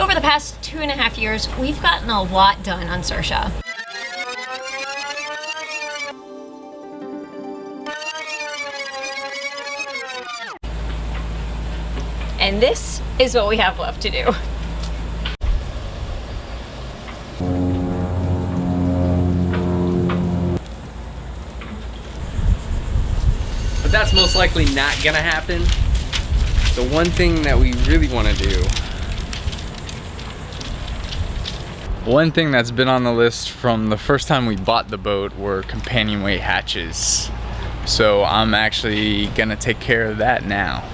over the past 2.5 years, we've gotten a lot done on Saoirse. And this is what we have left to do. But that's most likely not gonna happen. The one thing that we really want to do, one thing that's been on the list from the first time we bought the boat were companionway hatches. So I'm actually gonna take care of that now.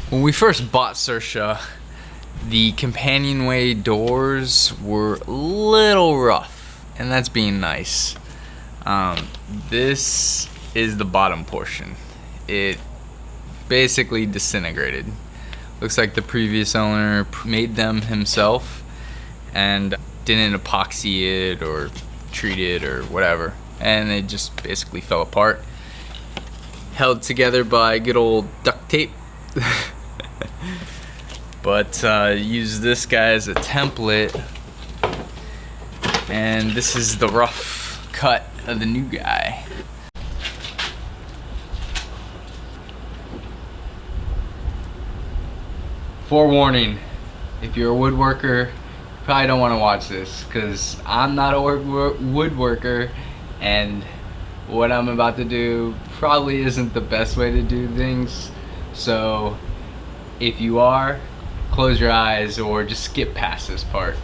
When we first bought Saoirse, the companionway doors were a little rough, and that's being nice. This is the bottom portion. It basically disintegrated. Looks like the previous owner made them himself and didn't epoxy it or treat it or whatever, and it just basically fell apart. Held together by good old duct tape. But use this guy as a template, and this is the rough cut of the new guy. Forewarning, if you're a woodworker, you probably don't want to watch this, because I'm not a woodworker, and what I'm about to do probably isn't the best way to do things. So if you are, close your eyes or just skip past this part.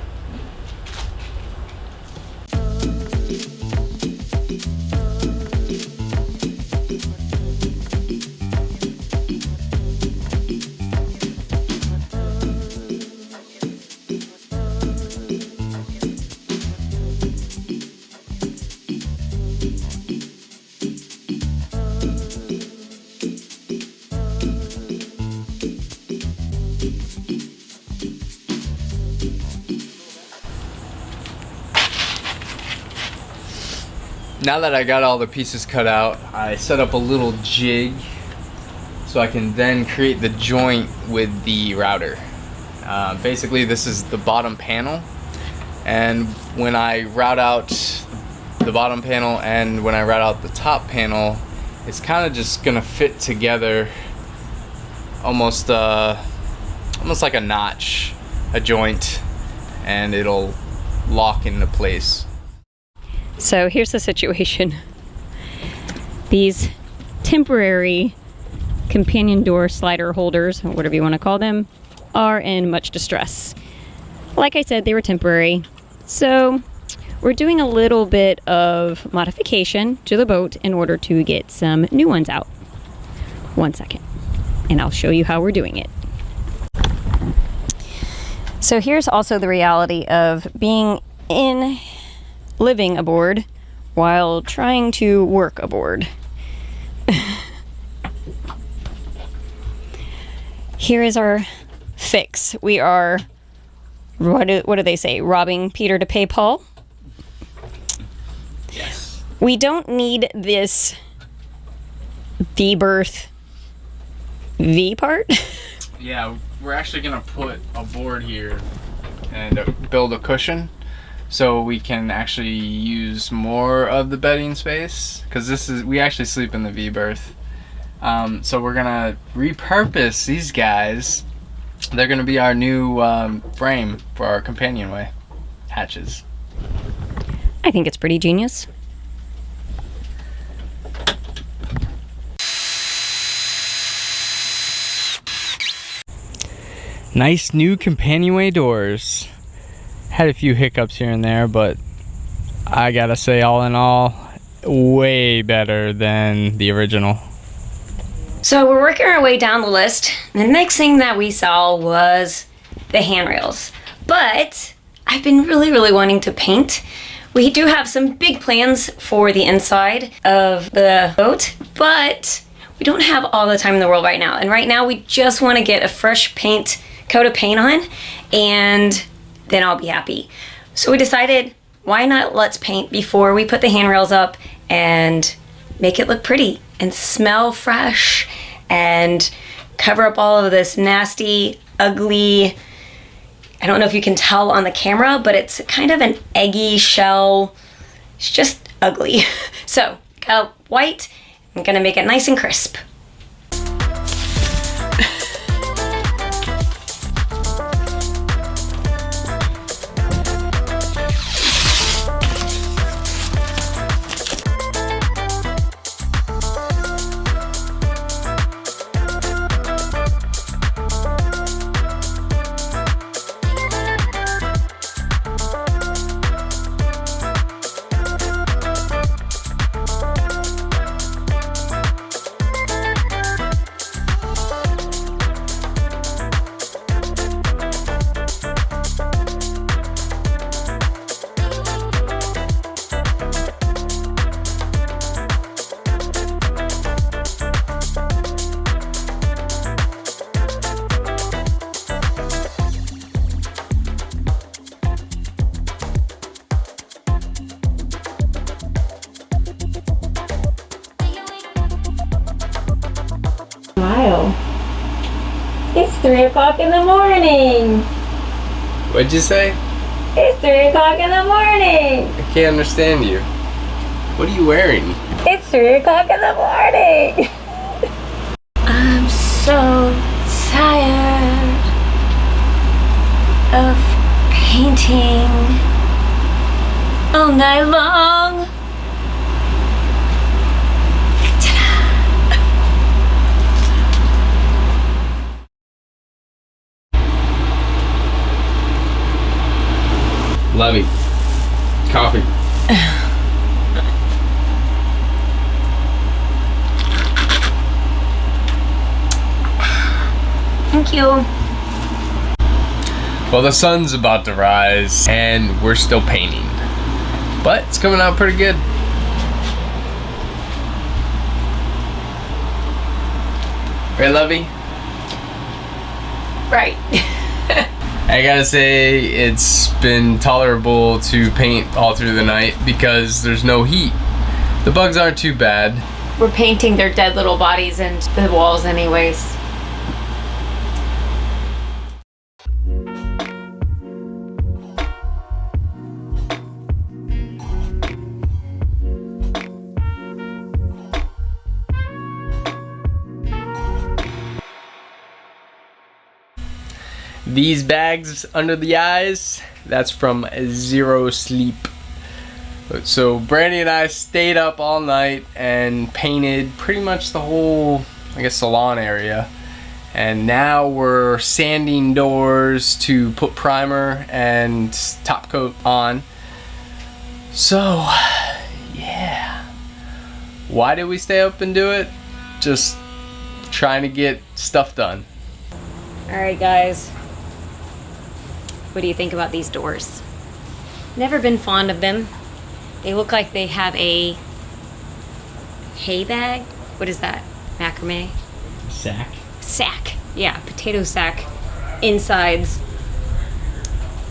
Now that I got all the pieces cut out, I set up a little jig so I can then create the joint with the router. Basically, this is the bottom panel, and when I route out the bottom panel and when I route out the top panel, it's kind of just gonna fit together almost like a notch, a joint, and it'll lock into place. So here's the situation. These temporary companion door slider holders, or whatever you want to call them, are in much distress. Like I said, they were temporary. So we're doing a little bit of modification to the boat in order to get some new ones out. 1 second, and I'll show you how we're doing it. So here's also the reality of living aboard while trying to work aboard. Here is our fix. We are, what do they say, robbing Peter to pay Paul? Yes. We don't need this V-berth V part. Yeah, we're actually gonna put a board here and build a cushion so we can actually use more of the bedding space, because we actually sleep in the V-berth. So we're gonna repurpose these guys. They're gonna be our new frame for our companionway hatches. I think it's pretty genius. Nice new companionway doors. Had a few hiccups here and there, but I gotta say, all in all, way better than the original. So we're working our way down the list. The next thing that we saw was the handrails. But I've been really wanting to paint. We do have some big plans for the inside of the boat, but we don't have all the time in the world right now. And right now we just want to get a fresh coat of paint on, and then I'll be happy. So we decided, why not let's paint before we put the handrails up and make it look pretty and smell fresh and cover up all of this nasty, ugly, I don't know if you can tell on the camera, but it's kind of an eggy shell. It's just ugly. So, got white. I'm gonna make it nice and crisp. Smile. It's 3 o'clock in the morning. What'd you say? It's 3 o'clock in the morning. I can't understand you. What are you wearing? It's 3 o'clock in the morning. I'm so tired of painting all night long. Levy. Coffee. Thank you. Well, the sun's about to rise and we're still painting, but it's coming out pretty good. Right, Levy? Right. I gotta say, it's been tolerable to paint all through the night because there's no heat. The bugs aren't too bad. We're painting their dead little bodies into the walls anyways. These bags under the eyes, that's from Zero Sleep. So Brandy and I stayed up all night and painted pretty much the whole, I guess, salon area. And now we're sanding doors to put primer and top coat on. So, yeah. Why did we stay up and do it? Just trying to get stuff done. All right, guys. What do you think about these doors? Never been fond of them. They look like they have a hay bag. What is that? Macrame? Sack. Sack. Yeah, potato sack insides.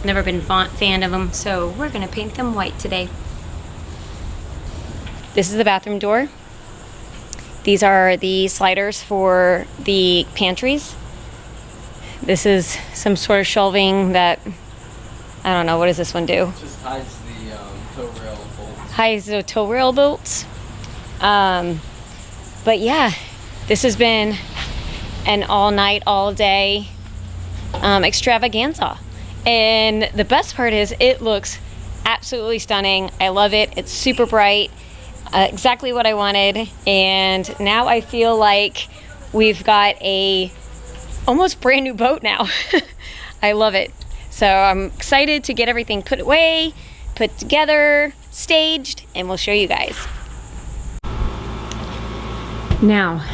Never been fan of them, so we're gonna paint them white today. This is the bathroom door. These are the sliders for the pantries. This is some sort of shelving that, I don't know, what does this one do? Just hides the toe rail bolts. Hides the toe rail bolts. But yeah, this has been an all night, all day extravaganza. And the best part is it looks absolutely stunning. I love it. It's super bright. Exactly what I wanted. And now I feel like we've got a almost brand new boat now. I love it. So I'm excited to get everything put away, put together, staged, and we'll show you guys. Now,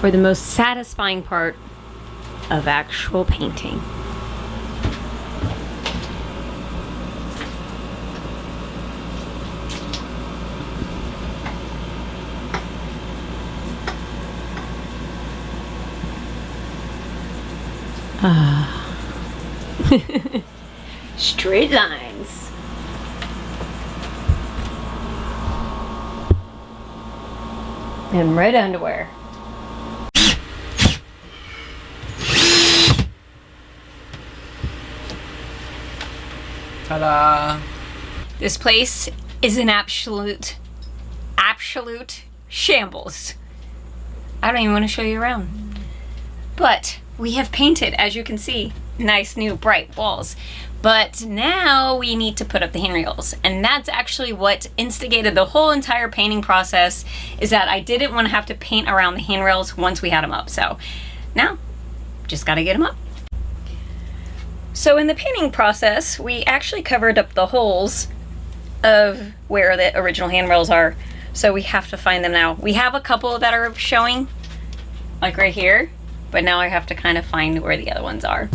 for the most satisfying part of actual painting. Straight lines. And red underwear. Ta-da! This place is an absolute shambles. I don't even want to show you around. But we have painted, as you can see, nice new bright walls. But now we need to put up the handrails. And that's actually what instigated the whole entire painting process, is that I didn't want to have to paint around the handrails once we had them up. So now, just gotta get them up. So in the painting process, we actually covered up the holes of where the original handrails are. So we have to find them now. We have a couple that are showing, like right here, but now I have to kind of find where the other ones are.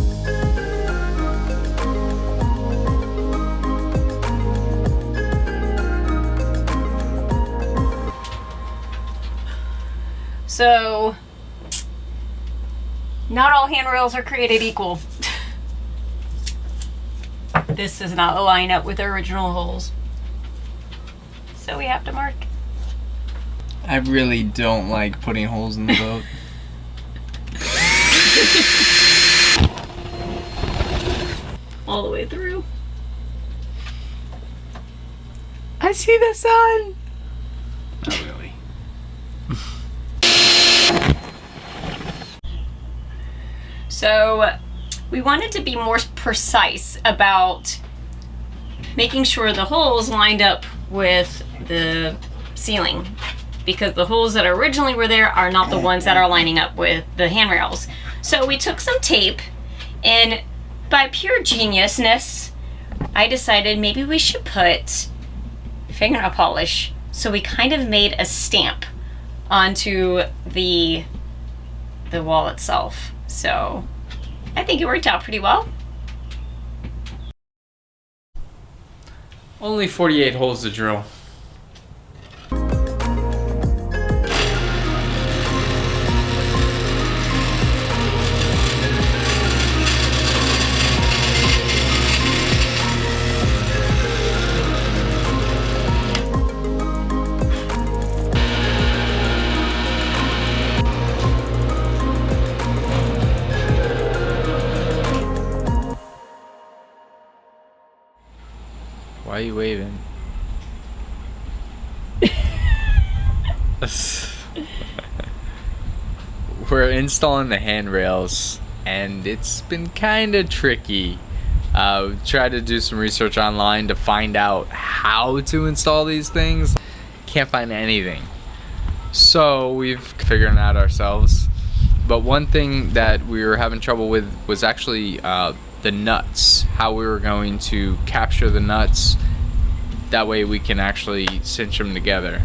So, not all handrails are created equal. This does not line up with the original holes. So we have to mark. I really don't like putting holes in the boat. All the way through. I see the sun! Not really. So we wanted to be more precise about making sure the holes lined up with the ceiling, because the holes that originally were there are not the ones that are lining up with the handrails. So we took some tape, and by pure geniusness, I decided maybe we should put fingernail polish. So we kind of made a stamp onto the wall itself. So I think it worked out pretty well. Only 48 holes to drill. Why are you waving? We're installing the handrails, and it's been kind of tricky. Tried to do some research online to find out how to install these things. Can't find anything. So we've figured it out ourselves. But one thing that we were having trouble with was actually the nuts, how we were going to capture the nuts, that way we can actually cinch them together.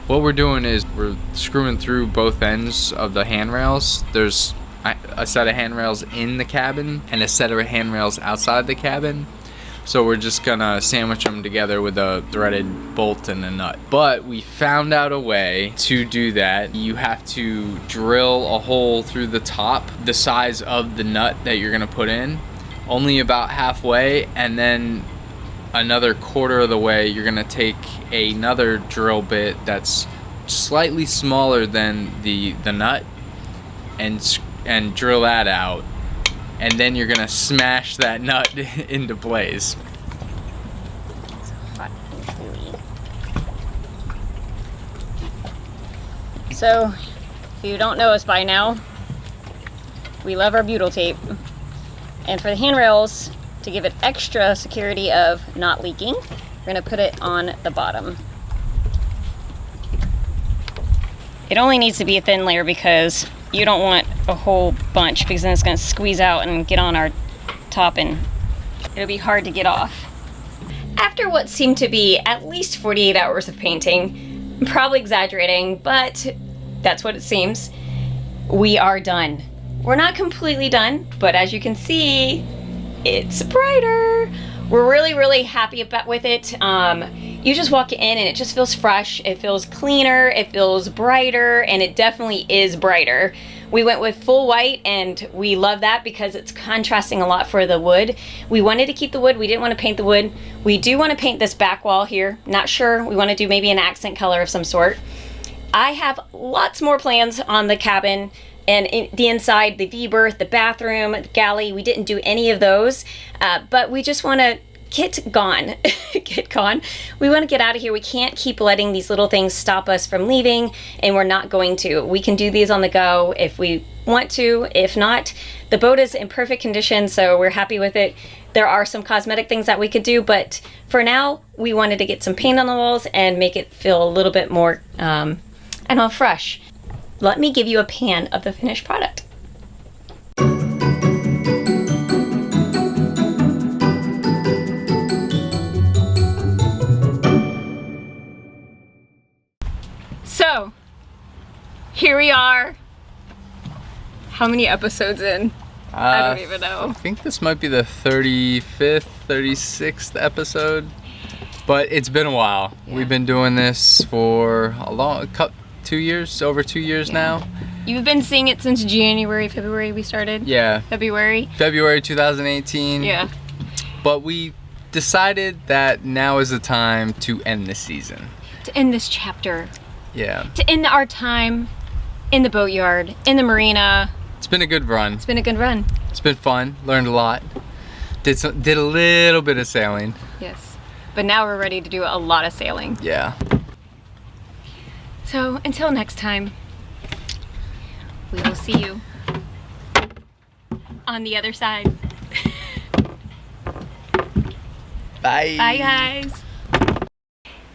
What we're doing is we're screwing through both ends of the handrails. There's a set of handrails in the cabin and a set of handrails outside the cabin. So we're just gonna sandwich them together with a threaded bolt and a nut. But we found out a way to do that. You have to drill a hole through the top, the size of the nut that you're gonna put in, only about halfway, and then another quarter of the way you're gonna take another drill bit that's slightly smaller than the nut and drill that out, and then you're gonna smash that nut into place. So, if you don't know us by now, we love our butyl tape. And for the handrails, to give it extra security of not leaking, we're gonna put it on the bottom. It only needs to be a thin layer because you don't want a whole bunch because then it's going to squeeze out and get on our top and it'll be hard to get off. After what seemed to be at least 48 hours of painting, I'm probably exaggerating, but that's what it seems, we are done. We're not completely done, but as you can see, it's brighter. We're really, really happy with it. You just walk in and it just feels fresh. It feels cleaner, it feels brighter, and it definitely is brighter. We went with full white and we love that because it's contrasting a lot for the wood. We wanted to keep the wood, we didn't want to paint the wood. We do want to paint this back wall here. Not sure, we want to do maybe an accent color of some sort. I have lots more plans on the cabin and the inside, the V-berth, the bathroom, the galley. We didn't do any of those, but we just want to get gone. Get gone. We want to get out of here. We can't keep letting these little things stop us from leaving, and we're not going to. We can do these on the go if we want to. If not, the boat is in perfect condition, so we're happy with it. There are some cosmetic things that we could do, but for now, we wanted to get some paint on the walls and make it feel a little bit more, I don't know, fresh. Let me give you a pan of the finished product. So, here we are. How many episodes in? I don't even know. I think this might be the 35th, 36th episode, but it's been a while. Yeah. We've been doing this for over 2 years now. You've been seeing it since January, February we started? Yeah. February 2018. Yeah. But we decided that now is the time to end the season. To end this chapter. Yeah. To end our time in the boatyard, in the marina. It's been a good run. It's been a good run. It's been fun. Learned a lot. Did a little bit of sailing. Yes. But now we're ready to do a lot of sailing. Yeah. So until next time, we will see you on the other side. Bye. Bye guys.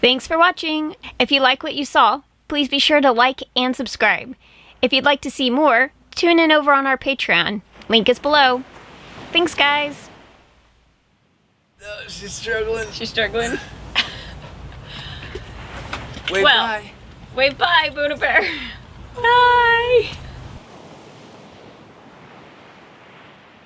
Thanks for watching. If you like what you saw, please be sure to like and subscribe. If you'd like to see more, tune in over on our Patreon. Link is below. Thanks guys. She's struggling. She's struggling. Wave bye. Wave bye, Buddha Bear. Bye.